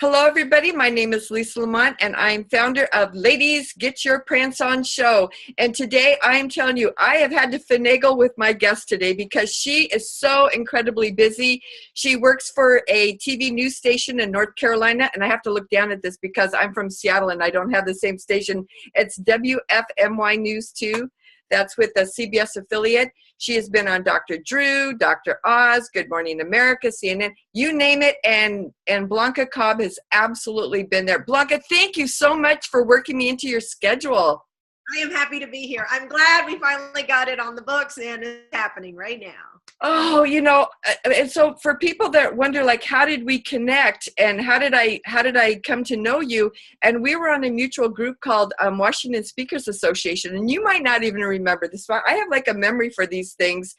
Hello, everybody. My name is Lisa Lamont, and I'm founder of Ladies Get Your Prance On show. And today, I am telling you, I have had to finagle with my guest today because she is so incredibly busy. She works for a TV news station in North Carolina, and I have to look down at this because I'm from Seattle and I don't have the same station. It's WFMY News 2. That's with the CBS affiliate. She has been on Dr. Drew, Dr. Oz, Good Morning America, CNN, you name it, and Blanca Cobb has absolutely been there. Blanca, thank you so much for working me into your schedule. I am happy to be here. I'm glad we finally got it on the books and it's happening right now. Oh, and so for people that wonder, like, how did we connect and how did I come to know you? And we were on a mutual group called Washington Speakers Association, and you might not even remember this. I have like a memory for these things.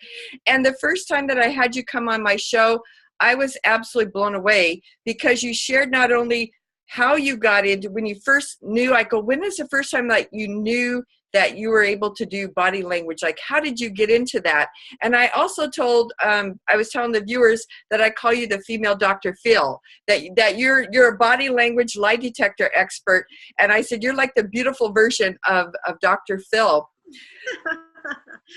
And the first time that I had you come on my show, I was absolutely blown away because you shared not only how you got into, when you first knew, I go, when is the first time that you knew that you were able to do body language? Like, how did you get into that? And I also told, I was telling the viewers that I call you the female Dr. Phil, that you're a body language lie detector expert. And I said, you're like the beautiful version of Dr. Phil.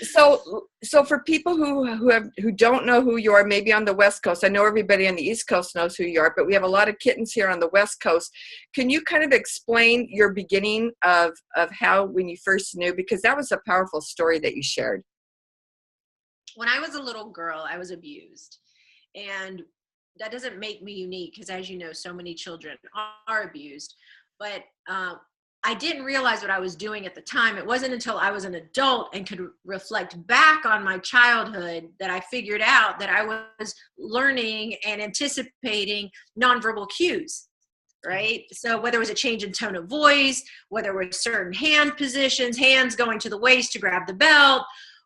So for people who don't know who you are, maybe on the West Coast, I know everybody on the East Coast knows who you are, but we have a lot of kittens here on the West Coast. Can you kind of explain your beginning of how, when you first knew, because that was a powerful story that you shared. When I was a little girl, I was abused. And that doesn't make me unique because, as you know, so many children are abused. But I didn't realize what I was doing at the time. It wasn't until I was an adult and could reflect back on my childhood that I figured out that I was learning and anticipating nonverbal cues, right? So whether it was a change in tone of voice, whether it was certain hand positions, hands going to the waist to grab the belt,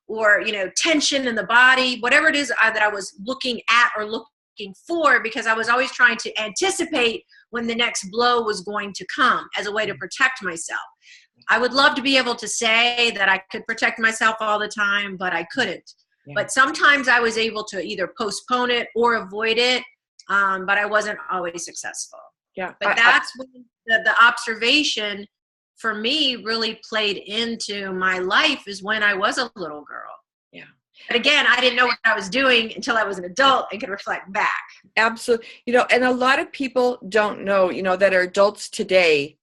or, tension in the body, whatever it is that I was looking at or looking for, because I was always trying to anticipate when the next blow was going to come as a way to protect myself. I would love to be able to say that I could protect myself all the time, but I couldn't. Yeah. But sometimes I was able to either postpone it or avoid it, but I wasn't always successful. Yeah. But that's when the observation for me really played into my life, is when I was a little girl. Yeah. But again, I didn't know what I was doing until I was an adult and could reflect back. Absolutely. And a lot of people don't know, that are adults today,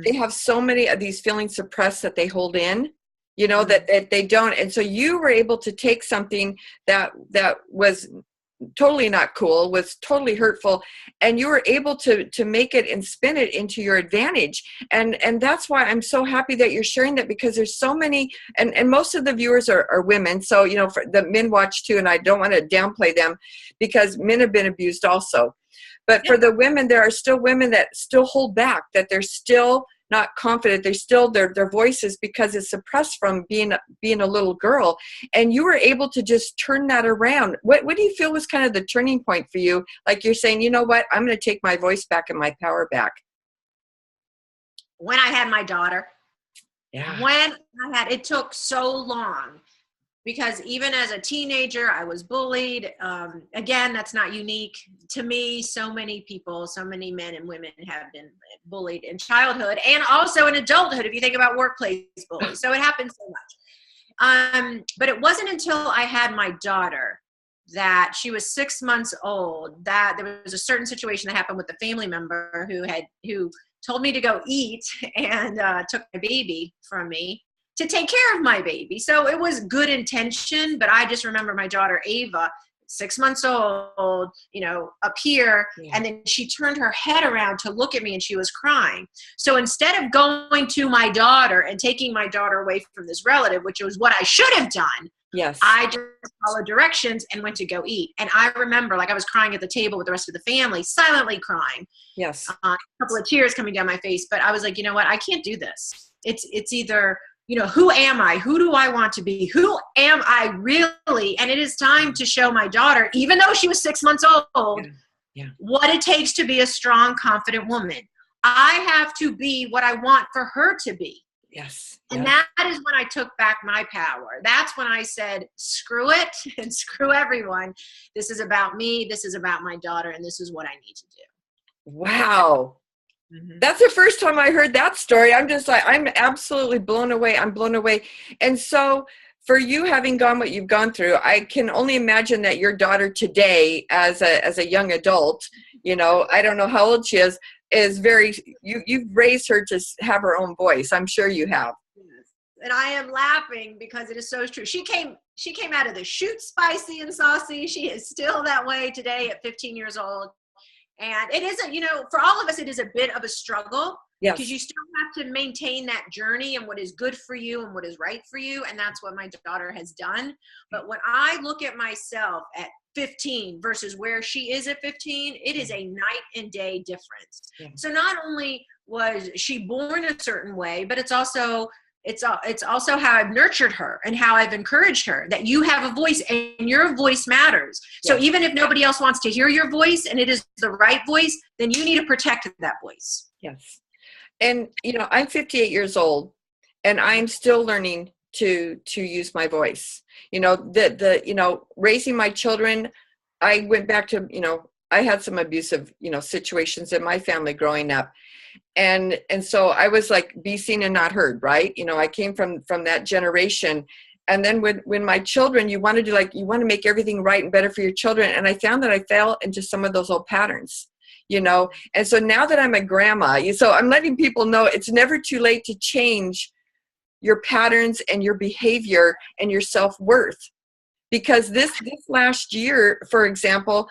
they have so many of these feelings suppressed that they hold in, that they don't. And so you were able to take something that was totally not cool, was totally hurtful, and you were able to make it and spin it into your advantage. And that's why I'm so happy that you're sharing that, because there's so many, and most of the viewers are women. So, for the men watch too, and I don't want to downplay them because men have been abused also. But for the women, there are still women that still hold back, that they're still not confident. They're still their voices, because it's suppressed from being a little girl. And you were able to just turn that around. What do you feel was kind of the turning point for you? Like, you're saying, you know what, I'm going to take my voice back and my power back. When I had my daughter. Yeah. It took so long, because even as a teenager, I was bullied. Again, that's not unique to me. So many people, so many men and women have been bullied in childhood and also in adulthood, if you think about workplace bullies. So it happens so much. But it wasn't until I had my daughter, that she was 6 months old, that there was a certain situation that happened with a family member who told me to go eat and took my baby from me to take care of my baby. So it was good intention, but I just remember my daughter, Ava, 6 months old, up here. Yeah. And then she turned her head around to look at me and she was crying. So instead of going to my daughter and taking my daughter away from this relative, which was what I should have done, yes, I just followed directions and went to go eat. And I remember, I was crying at the table with the rest of the family, silently crying. Yes. A couple of tears coming down my face. But I was like, you know what? I can't do this. It's either, who am I? Who do I want to be? Who am I really? And it is time to show my daughter, even though she was 6 months old, what it takes to be a strong, confident woman. I have to be what I want for her to be. Yes. And that is when I took back my power. That's when I said, screw it and screw everyone. This is about me. This is about my daughter. And this is what I need to do. Wow. Mhm. That's the first time I heard that story. I'm just like, I'm absolutely blown away. I'm blown away. And so for you having gone what you've gone through, I can only imagine that your daughter today, as a young adult, I don't know how old she is very, you've raised her to have her own voice. I'm sure you have. Yes. And I am laughing because it is so true. She came out of the chute spicy and saucy. She is still that way today at 15 years old. And it isn't, for all of us, it is a bit of a struggle. Yes. Because you still have to maintain that journey and what is good for you and what is right for you. And that's what my daughter has done. But when I look at myself at 15 versus where she is at 15, it is a night and day difference. Yeah. So not only was she born a certain way, but it's also how I've nurtured her and how I've encouraged her that you have a voice and your voice matters. So Yes. even if nobody else wants to hear your voice and it is the right voice, then you need to protect that voice. Yes. And, I'm 58 years old and I'm still learning to use my voice. Raising my children, I went back to, I had some abusive, situations in my family growing up. And so I was like, be seen and not heard, right? I came from that generation. And then when my children, you want to make everything right and better for your children. And I found that I fell into some of those old patterns. And so now that I'm a grandma, so I'm letting people know it's never too late to change your patterns and your behavior and your self-worth. Because this last year, for example,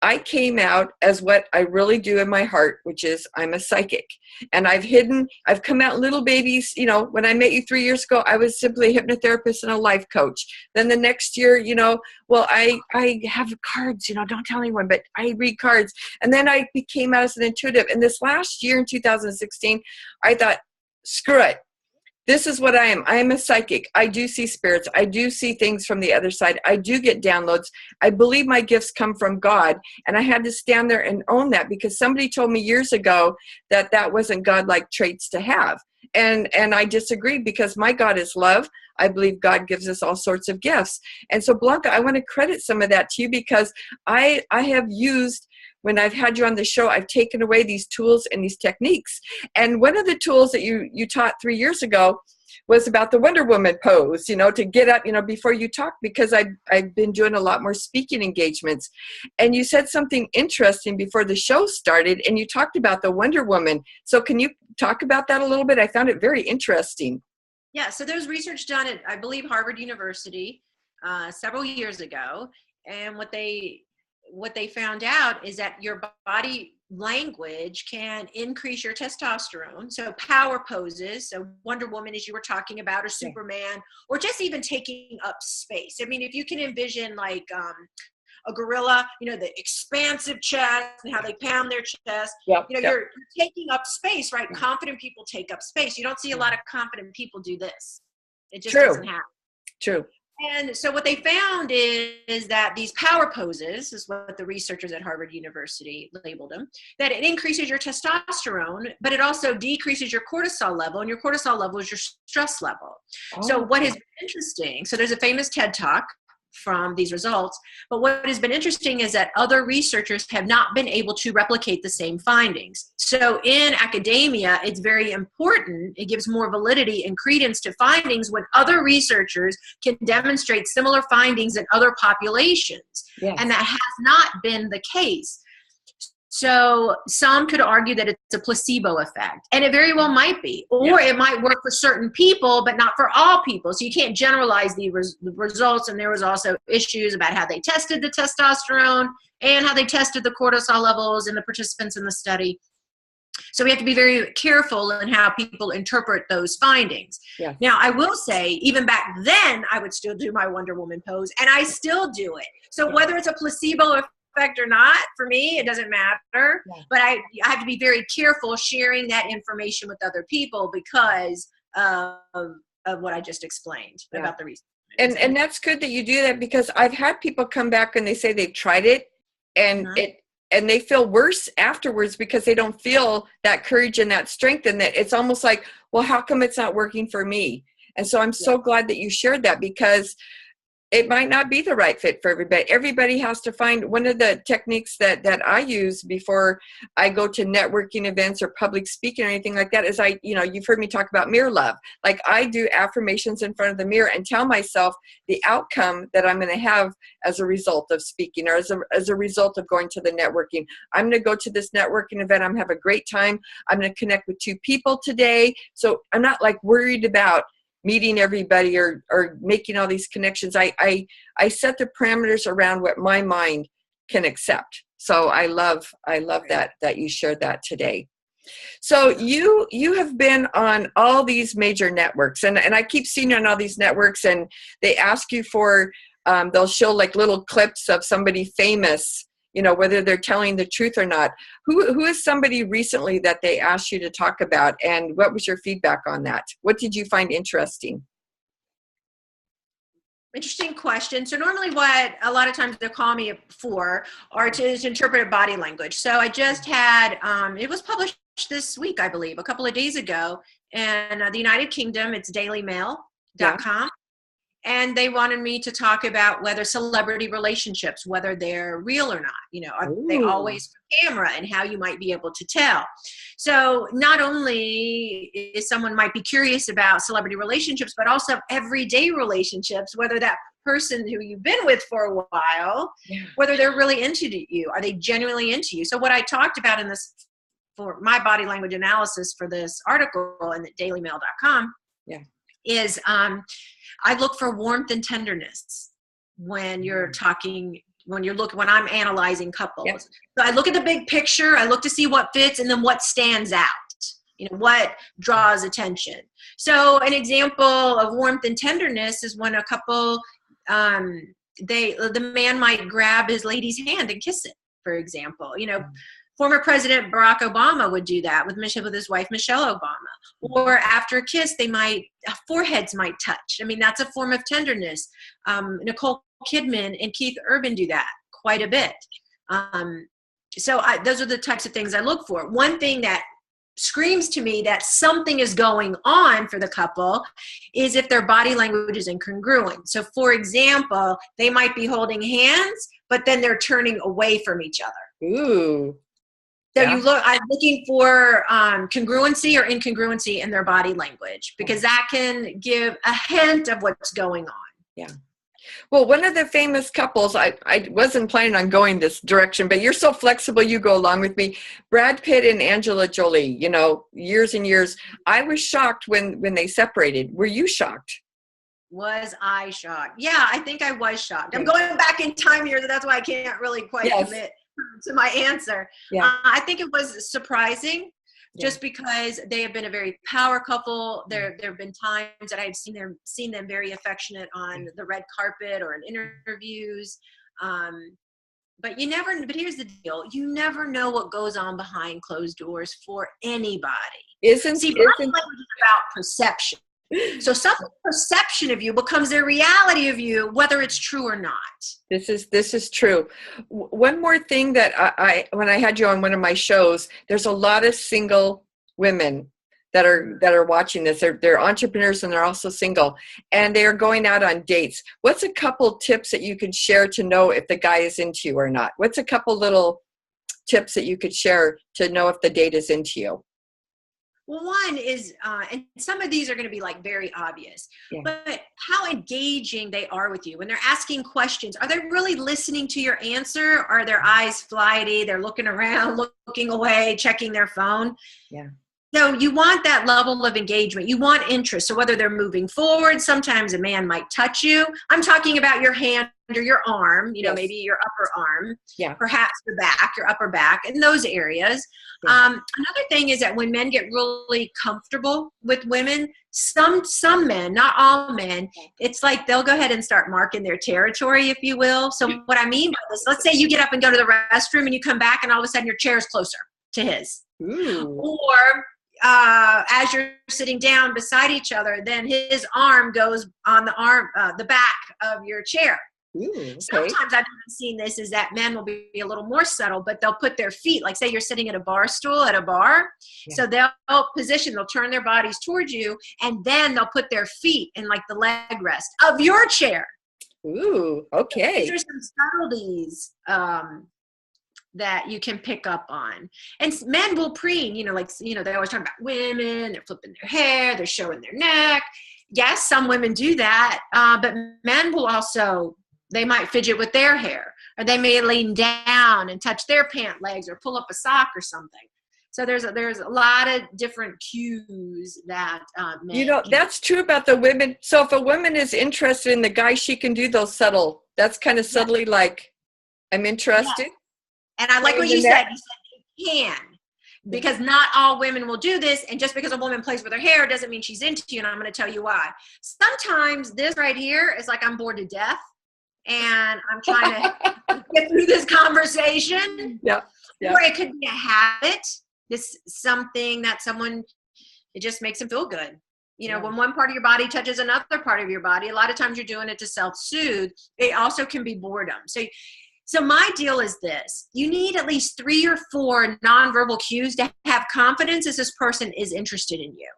I came out as what I really do in my heart, which is I'm a psychic. And I've come out little babies. When I met you 3 years ago, I was simply a hypnotherapist and a life coach. Then the next year, I have cards, don't tell anyone, but I read cards. And then I became out as an intuitive. And this last year in 2016, I thought, screw it. This is what I am. I am a psychic. I do see spirits. I do see things from the other side. I do get downloads. I believe my gifts come from God. And I had to stand there and own that because somebody told me years ago that wasn't God-like traits to have. And I disagree because my God is love. I believe God gives us all sorts of gifts. And so, Blanca, I want to credit some of that to you because I have used, when I've had you on the show, I've taken away these tools and these techniques. And one of the tools that you taught 3 years ago was about the Wonder Woman pose, to get up, before you talk, because I've been doing a lot more speaking engagements. And you said something interesting before the show started, and you talked about the Wonder Woman. So can you talk about that a little bit? I found it very interesting. Yeah, so there's research done at, I believe, Harvard University several years ago. And what they found out is that your body language can increase your testosterone. So power poses, so Wonder Woman, as you were talking about, or Superman, or just even taking up space. I mean, if you can envision like a gorilla, the expansive chest and how they pound their chest, you're taking up space, right? Confident people take up space. You don't see a lot of confident people do this. It just doesn't happen. True. And so what they found is that these power poses, is what the researchers at Harvard University labeled them, that it increases your testosterone, but it also decreases your cortisol level, and your cortisol level is your stress level. Oh. So what has been interesting, so there's a famous TED Talk from these results, but what has been interesting is that other researchers have not been able to replicate the same findings. So in academia, it's very important, it gives more validity and credence to findings when other researchers can demonstrate similar findings in other populations. Yes. And that has not been the case. So some could argue that it's a placebo effect, and it very well might be, or it might work for certain people, but not for all people. So you can't generalize the results. And there was also issues about how they tested the testosterone and how they tested the cortisol levels in the participants in the study. So we have to be very careful in how people interpret those findings. Yeah. Now, I will say, even back then, I would still do my Wonder Woman pose, and I still do it. So whether it's a placebo effect or not, for me, it doesn't matter. Yeah. But I have to be very careful sharing that information with other people because of what I just explained about the research. And that's good that you do that, because I've had people come back and they say they've tried it and and they feel worse afterwards because they don't feel that courage and that strength, and that it's almost like, well, how come it's not working for me? And so I'm so glad that you shared that, because it might not be the right fit for everybody. Everybody has to find. One of the techniques that I use before I go to networking events or public speaking or anything like that is you've heard me talk about mirror love. Like, I do affirmations in front of the mirror and tell myself the outcome that I'm going to have as a result of speaking, or as a result of going to the networking. I'm going to go to this networking event. I'm going to have a great time. I'm going to connect with 2 people today. So I'm not like worried about meeting everybody or making all these connections. I set the parameters around what my mind can accept. So I love that you shared that today. So you have been on all these major networks, and I keep seeing you on all these networks, and they ask you for, they'll show like little clips of somebody famous, whether they're telling the truth or not. Who is somebody recently that they asked you to talk about, and what was your feedback on that? What did you find interesting? Interesting question. So normally what a lot of times they call me for are to interpret body language. So I just had, it was published this week, I believe, a couple of days ago, in the United Kingdom. It's dailymail.com. Yeah. And they wanted me to talk about whether celebrity relationships, whether they're real or not, are they always for camera, and how you might be able to tell. So not only is someone might be curious about celebrity relationships, but also everyday relationships, whether that person who you've been with for a while, whether they're really into you, are they genuinely into you? So what I talked about in this, for my body language analysis for this article in the dailymail.com, is I look for warmth and tenderness when you're talking, when I'm analyzing couples. Yep. So I look at the big picture, I look to see what fits, and then what stands out, what draws attention. So an example of warmth and tenderness is when a couple, the man might grab his lady's hand and kiss it, for example. Former President Barack Obama would do that with his wife, Michelle Obama. Or after a kiss, foreheads might touch. I mean, that's a form of tenderness. Nicole Kidman and Keith Urban do that quite a bit. So those are the types of things I look for. One thing that screams to me that something is going on for the couple is if their body language is incongruent. So for example, they might be holding hands, but then they're turning away from each other. Ooh. So I'm looking for congruency or incongruency in their body language, because that can give a hint of what's going on. Yeah. Well, one of the famous couples, I wasn't planning on going this direction, but you're so flexible, you go along with me. Brad Pitt and Angela Jolie, years and years. I was shocked when they separated. Were you shocked? Was I shocked? Yeah, I think I was shocked. I'm going back in time here, so that's why I can't really quite commit to my answer. I think it was surprising, just because they have been a very power couple. There have been times that I've seen them very affectionate on the red carpet or in interviews. But here's the deal: you never know what goes on behind closed doors for anybody. Body language is about perception. So someone's perception of you becomes their reality of you, whether it's true or not. This is true. One more thing that when I had you on one of my shows, there's a lot of single women that are watching this. They're entrepreneurs, and they're also single, and they are going out on dates. What's a couple tips that you could share to know if the guy is into you or not? What's a couple little tips that you could share to know if the date is into you? Well, one is, and some of these are going to be like very obvious, but how engaging they are with you when they're asking questions. Are they really listening to your answer? Or are their eyes flighty? They're looking around, looking away, checking their phone. Yeah. So you want that level of engagement. You want interest. So whether they're moving forward, sometimes a man might touch you. I'm talking about your hand or your arm, maybe your upper arm, perhaps your back, your upper back, in those areas. Another thing is that when men get really comfortable with women, some men, not all men, it's like they'll go ahead and start marking their territory, if you will. So what I mean by this, let's say you get up and go to the restroom and you come back and all of a sudden your chair is closer to his. Ooh. Or as you're sitting down beside each other, then his arm goes on the back of your chair. Ooh, okay. Sometimes I've even seen this is that men will be a little more subtle, but they'll put their feet, like say you're sitting at a bar stool at a bar. So they'll turn their bodies towards you, and then they'll put their feet in like the leg rest of your chair. Ooh, So okay. these are some subtleties that you can pick up on. And men will preen, they always talk about women, they're flipping their hair, they're showing their neck. Yes, some women do that, but men will also, they might fidget with their hair, or they may lean down and touch their pant legs or pull up a sock or something. So there's a lot of different cues that men That's true about the women. So if a woman is interested in the guy, she can do those that's kind of subtly like, I'm interested. Yes. And I like what you said. You said they can. Because not all women will do this. And just because a woman plays with her hair doesn't mean she's into you. And I'm going to tell you why. Sometimes this right here is like I'm bored to death. And I'm trying to get through this conversation. Yeah. Or it could be a habit. This something that it just makes them feel good. When one part of your body touches another part of your body, a lot of times you're doing it to self-soothe. It also can be boredom. So my deal is this: you need at least 3 or 4 nonverbal cues to have confidence as this person is interested in you.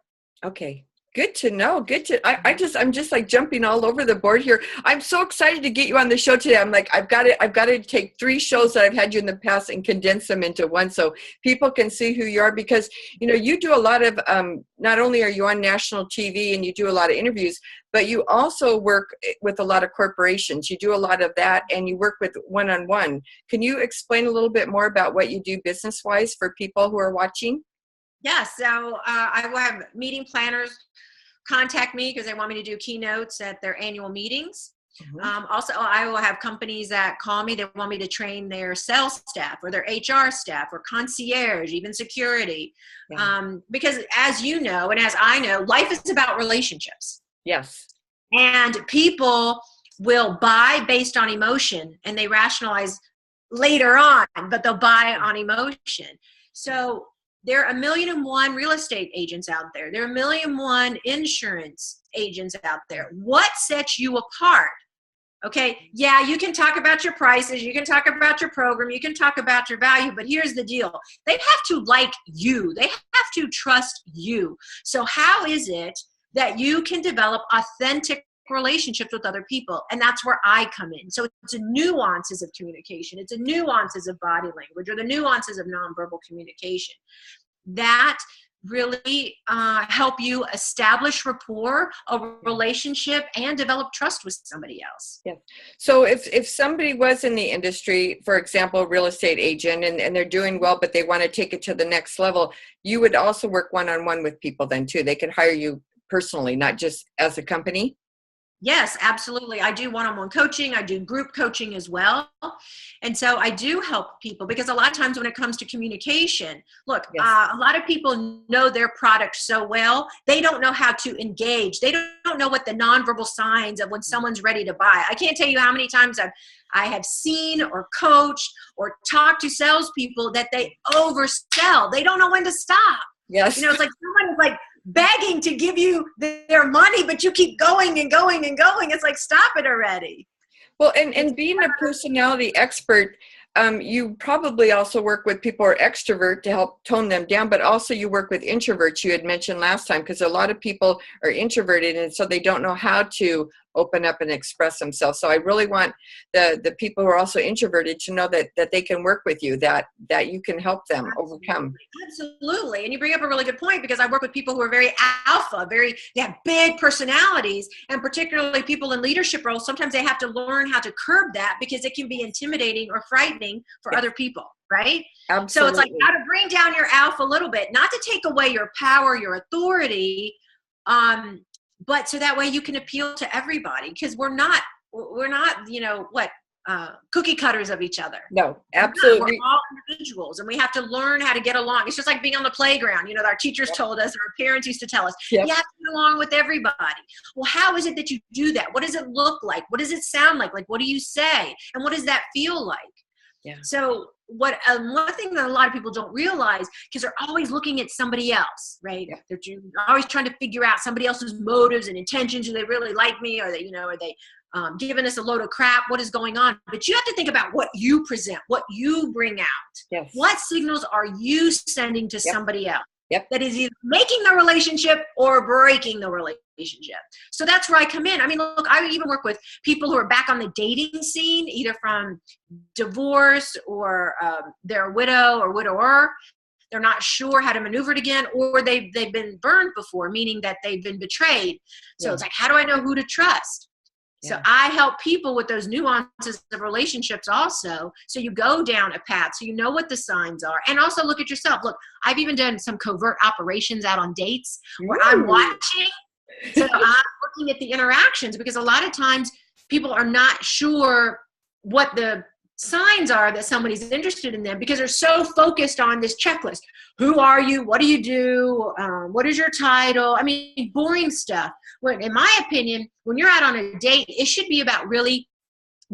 Okay. Good to know. I'm just like jumping all over the board here. I'm so excited to get you on the show today. I'm like, I've got to take 3 shows that I've had you in the past and condense them into one so people can see who you are, because, you do a lot of, not only are you on national TV and you do a lot of interviews, but you also work with a lot of corporations. You do a lot of that, and you work with one-on-one. Can you explain a little bit more about what you do business-wise for people who are watching? Yeah, so I will have meeting planners contact me because they want me to do keynotes at their annual meetings. Mm-hmm. Also, I will have companies that call me. They want me to train their sales staff or their HR staff or concierge, even security. Yeah. Because as you know, and as I know, life is about relationships. Yes. And people will buy based on emotion, and they rationalize later on, but they'll buy on emotion. So there are 1,000,001 real estate agents out there. There are 1,000,001 insurance agents out there. What sets you apart? Okay. Yeah, you can talk about your prices. You can talk about your program. You can talk about your value. But here's the deal. They have to like you. They have to trust you. So how is it that you can develop authentic relationships with other people? And that's where I come in. So it's the nuances of communication. It's the nuances of body language, or the nuances of nonverbal communication that really help you establish rapport, a relationship, and develop trust with somebody else. Yeah. So if somebody was in the industry, for example, real estate agent, and they're doing well, but they want to take it to the next level, you would also work one-on-one with people then too. They could hire you personally, not just as a company? Yes, absolutely. I do one-on-one coaching. I do group coaching as well. And so I do help people, because a lot of times when it comes to communication, look, yes. A lot of people know their product so well, they don't know how to engage. They don't know what the nonverbal signs of when someone's ready to buy. I can't tell you how many times I have seen or coached or talked to salespeople that they oversell. They don't know when to stop. Yes. It's like someone is like begging to give you their money, but you keep going and going and going. It's like, stop it already. Well, and being a personality expert, you probably also work with people who are extrovert to help tone them down, but also you work with introverts, you had mentioned last time, because a lot of people are introverted, and so they don't know how to open up and express themselves. So I really want the people who are also introverted to know that they can work with you, that you can help them overcome. Absolutely. And you bring up a really good point, because I work with people who are very alpha, they have big personalities, and particularly people in leadership roles. Sometimes they have to learn how to curb that, because it can be intimidating or frightening for other people. Right? Absolutely. So it's like how to bring down your alpha a little bit, not to take away your power, your authority, but so that way you can appeal to everybody, because we're not, cookie cutters of each other. No, absolutely. We're all individuals, and we have to learn how to get along. It's just like being on the playground. Our teachers told us, or our parents used to tell us, you have to get along with everybody. Well, how is it that you do that? What does it look like? What does it sound like? Like, what do you say? And what does that feel like? Yeah. So one thing that a lot of people don't realize, because they're always looking at somebody else, right? Yeah. They're always trying to figure out somebody else's motives and intentions. Do they really like me? Are they giving us a load of crap? What is going on? But you have to think about what you present, what you bring out. Yes. What signals are you sending to somebody else? Yep. that is either making the relationship or breaking the relationship. So that's where I come in. I mean, look, I even work with people who are back on the dating scene, either from divorce or they're a widow or widower. They're not sure how to maneuver it again, or they've been burned before, meaning that they've been betrayed. So it's like, how do I know who to trust? So I help people with those nuances of relationships also. So you go down a path, so you know what the signs are. And also look at yourself. Look, I've even done some covert operations out on dates where I'm watching. So I'm looking at the interactions, because a lot of times people are not sure what the signs are that somebody's interested in them, because they're so focused on this checklist. Who are you? What do you do? What is your title? I mean, boring stuff. When, in my opinion, when you're out on a date, it should be about really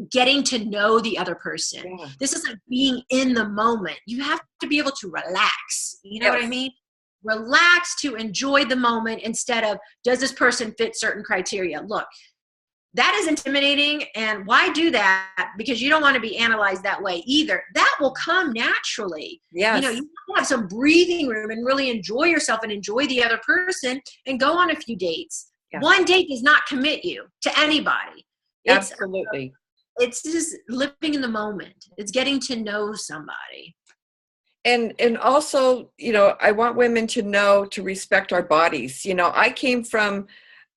getting to know the other person. Yeah. This is like being in the moment. You have to be able to relax. You know what I mean? Relax to enjoy the moment instead of, does this person fit certain criteria? Look, that is intimidating. And why do that? Because you don't want to be analyzed that way either. That will come naturally. Yes. You know, you have some breathing room and really enjoy yourself and enjoy the other person and go on a few dates. Yeah. One date does not commit you to anybody. Absolutely. It's just living in the moment. It's getting to know somebody. And also, you know, I want women to know to respect our bodies. You know, I came from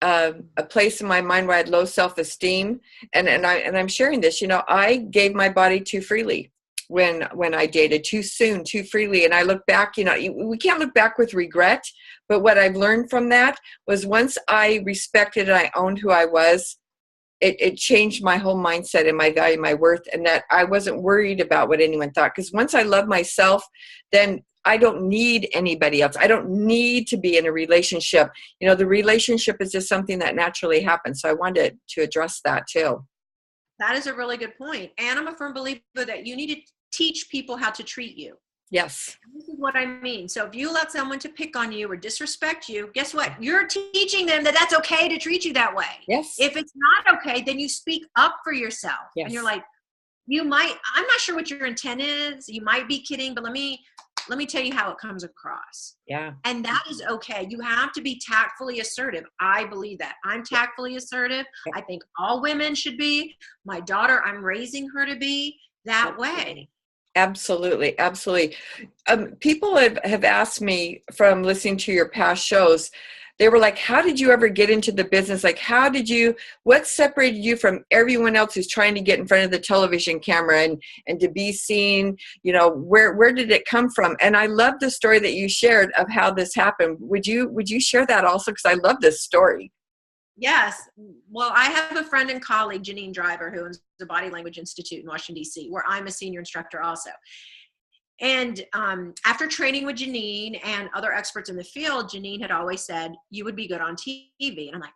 a place in my mind where I had low self-esteem, and I'm sharing this. You know, I gave my body too freely when I dated, too soon, too freely. And I look back, you know, we can't look back with regret, but what I've learned from that was once I respected and I owned who I was, it changed my whole mindset and my value, my worth, and that I wasn't worried about what anyone thought. Because once I love myself, then I don't need anybody else. I don't need to be in a relationship. You know, the relationship is just something that naturally happens. So I wanted to address that too. That is a really good point. And I'm a firm believer that you need to teach people how to treat you. Yes. This is what I mean. So if you let someone to pick on you or disrespect you, guess what? You're teaching them that that's okay to treat you that way. Yes. If it's not okay, then you speak up for yourself. Yes. And you're like, I'm not sure what your intent is. You might be kidding, but let me tell you how it comes across. Yeah. And that is okay. You have to be tactfully assertive. I believe that. I'm tactfully assertive. I think all women should be. My daughter, I'm raising her to be that way. Absolutely. Absolutely. People have asked me from listening to your past shows, they were like, how did you ever get into the business? Like, what separated you from everyone else who's trying to get in front of the television camera and to be seen? You know, where did it come from? And I love the story that you shared of how this happened. Would you share that also? Because I love this story. Yes. Well, I have a friend and colleague, Janine Driver, who owns the Body Language Institute in Washington, D.C., where I'm a senior instructor also. And after training with Janine and other experts in the field, Janine had always said, you would be good on TV. And I'm like,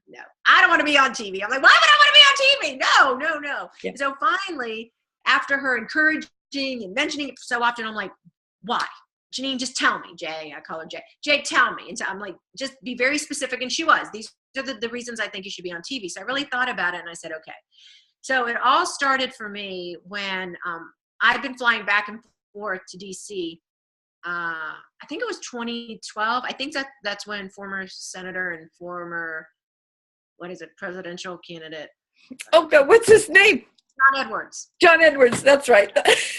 no, I don't want to be on TV. I'm like, why would I want to be on TV? No. Yeah. So finally, after her encouraging and mentioning it so often, I'm like, why? Janine, just tell me. Jay, I call her Jay. Jay, tell me. And so I'm like, just be very specific. And she was. These are the reasons I think you should be on TV. So I really thought about it and I said, okay. So it all started for me when I've been flying back and forth to DC. I think it was 2012. I think that's when former senator and former, presidential candidate. Oh, God, what's his name? John Edwards. John Edwards, that's right.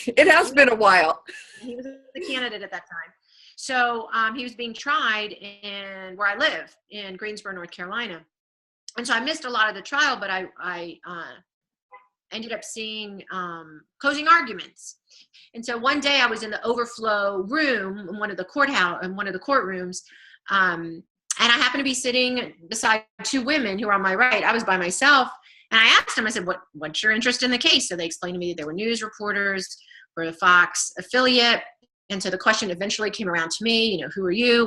It has been a while. He was the candidate at that time. So he was being tried in where I live in Greensboro, North Carolina. And so I missed a lot of the trial, but I ended up seeing closing arguments. And so one day I was in the overflow room in one of the courtrooms. And I happened to be sitting beside two women who were on my right. I was by myself. And I asked them, I said, what's your interest in the case? So they explained to me that they were news reporters for the Fox affiliate. And so the question eventually came around to me, who are you?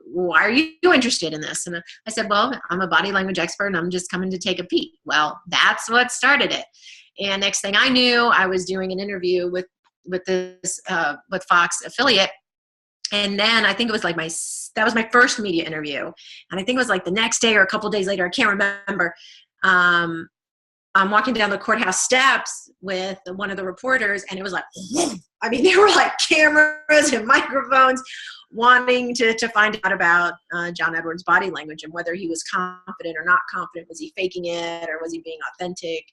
Why are you interested in this? And I said, well, I'm a body language expert and I'm just coming to take a peek. Well, that's what started it. And next thing I knew, I was doing an interview with Fox affiliate. And then I think it was that was my first media interview. And I think it was like the next day or a couple of days later, I can't remember. I'm walking down the courthouse steps with one of the reporters, and it was like, I mean, there were like cameras and microphones wanting to find out about John Edwards' body language and whether he was confident or not confident. Was he faking it or was he being authentic?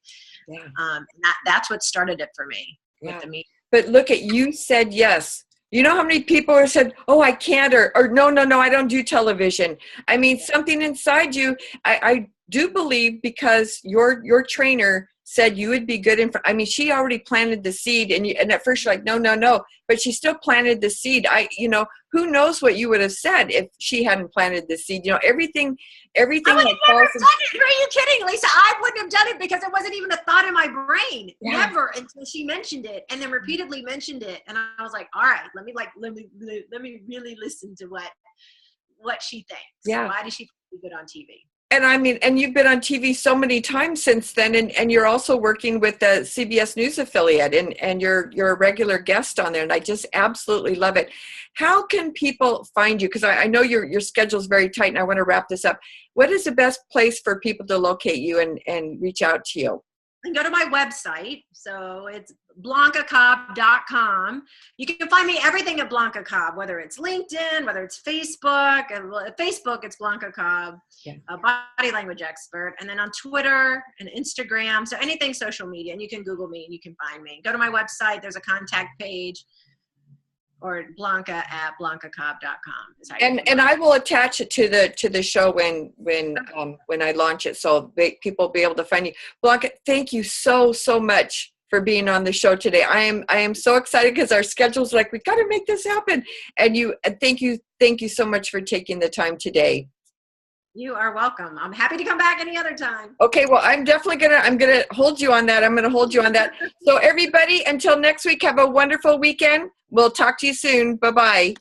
Yeah. And that's what started it for me with the meeting. But look at, you said yes. You know how many people have said, oh, I can't, or no, I don't do television. I mean, something inside you, I do believe, because your trainer said you would be good in, I mean, she already planted the seed, and at first you're like, no, but she still planted the seed. Who knows what you would have said if she hadn't planted the seed. Everything I would have never done it. Are you kidding, Lisa? I wouldn't have done it because it wasn't even a thought in my brain. Yeah. Never, until she mentioned it, and then repeatedly mentioned it, and I was like, all right, let me really listen to what she thinks. Yeah. Why does she think good on TV? And I mean, and you've been on TV so many times since then, and you're also working with the CBS News affiliate, and you're a regular guest on there, and I just absolutely love it. How can people find you? Because I know your schedule is very tight, and I want to wrap this up. What is the best place for people to locate you and reach out to you? And go to my website. So it's BlancaCobb.com. You can find me everything at Blanca Cobb, whether it's LinkedIn, whether it's Facebook. And Facebook, it's Blanca Cobb, a body language expert. And then on Twitter and Instagram. So anything social media, and you can Google me and you can find me. Go to my website. There's a contact page. Or Blanca at BlancaCobb.com. And I will attach it to the show when I launch it, so people will be able to find you. Blanca, thank you so much for being on the show today. I am so excited because our schedule's like, we got to make this happen. And thank you so much for taking the time today. You are welcome. I'm happy to come back any other time. Okay, well, I'm gonna hold you on that. I'm gonna hold you on that. So everybody, until next week, have a wonderful weekend. We'll talk to you soon. Bye-bye.